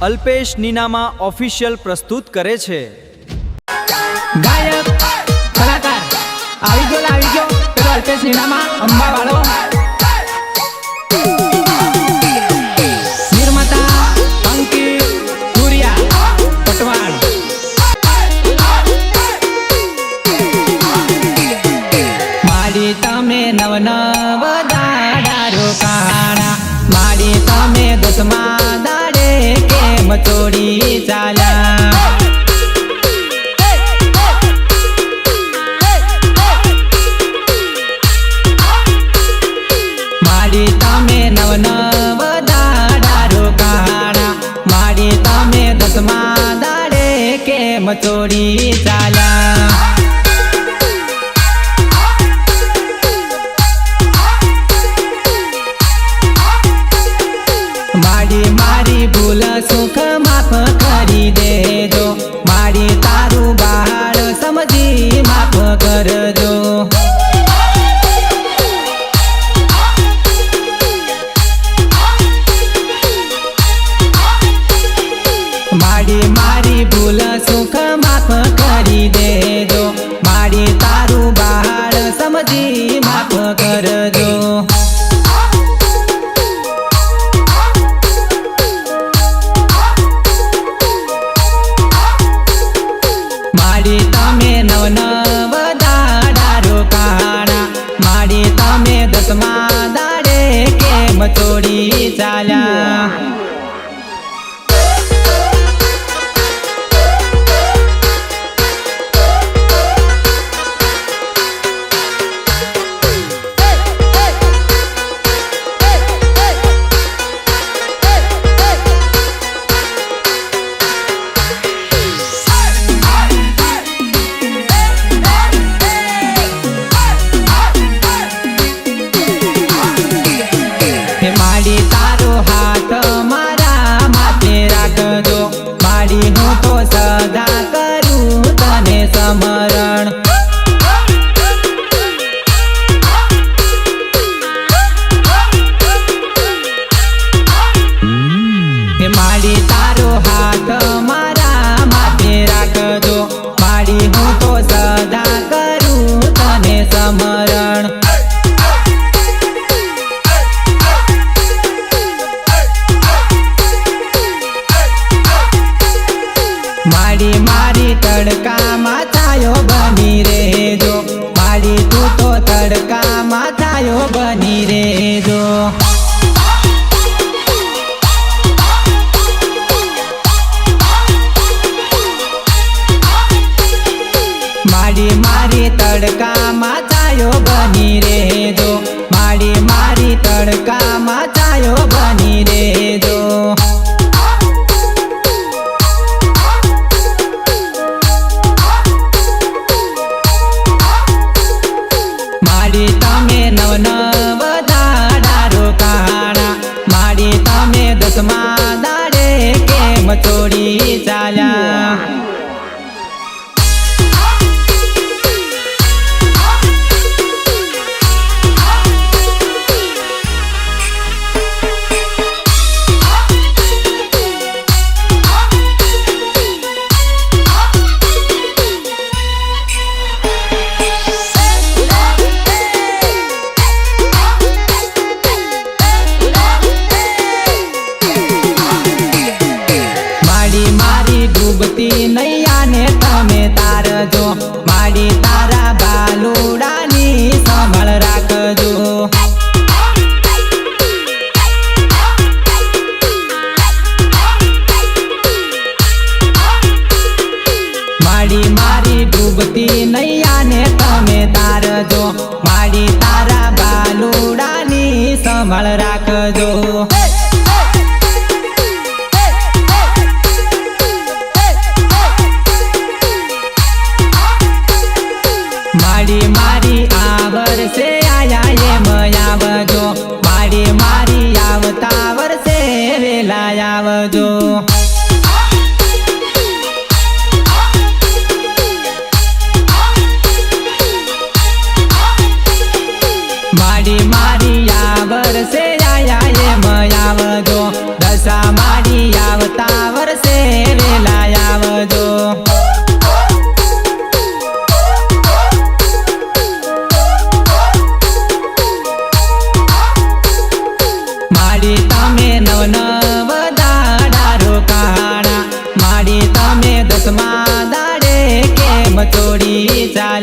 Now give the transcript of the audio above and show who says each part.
Speaker 1: Alpesh Ninama official પ્રસ્તુત કરે છે।
Speaker 2: ગાયક કલાકાર આવી ગયો પેલો અલ્પેશ નીનામા અંબાવાળો। નિર્માતા અંકિત પુરિયા પટવાણ। માડી તમે નવ નવ દાડા રોકાણા, માડી તમે દસમા દાડે કેમ છોડી ચાલ્યા। માડી તમે નવ નવ દાડા રોકાણા, માડી તમે દસમા દાડે કેમ છોડી ચાલ્યા। માડી મારી ભૂલ સુખ માફ કરી દેજો, માડી તારું બાળ સમજી માફ કરજો। માડી મારી ભૂલ સુખ માફ કરી દેજો, માડી તારું બાળ સમજી માફ કરજો। માડી તમે નવ નવ દાડા રોકાણા, માડી તમે દસમા દાડે કેમ છોડી ચાલ્યા। માડી તારો હાથ મારા માથે રાખજો, માડી હું તો સદા કરું તને સમરણ। માડી તારો હાથ મારા માથે રાખજો, માડી હું તો સદા કરું તને સમરણ। માડી મારી તડકામાં છાયો બની રહેજો, માડી તું તો તડકામાં છાયો બની રહેજો। માડી મારી તડકામાં છાયો બની રહેજો, માડી મારી તડકામાં છાયો બની રહેજો। માડી તમે નવ નવ દાડા રોકાણા, માડી તમે દસમા દાડે કેમ છોડી ચાલ્યા। ડૂબતી નૈયાને તમે તારજો, માડી તારા બાલુડાની સંભાળ રાખજો। માડી મારી ડૂબતી નૈયાને તમે તારજો, માડી તારા બાલુડાની સંભાળ રાખજો। માડી મારી આ વર્ષે આયા એમ આવજો, માડી મારી આવતા વર્ષે વેલા આવજો। માડી મારી આ વર્ષે માડી તમે નવ નવ દાડા રોકાણા માડી તમે 10મા દાડે કેમ ચોરી જા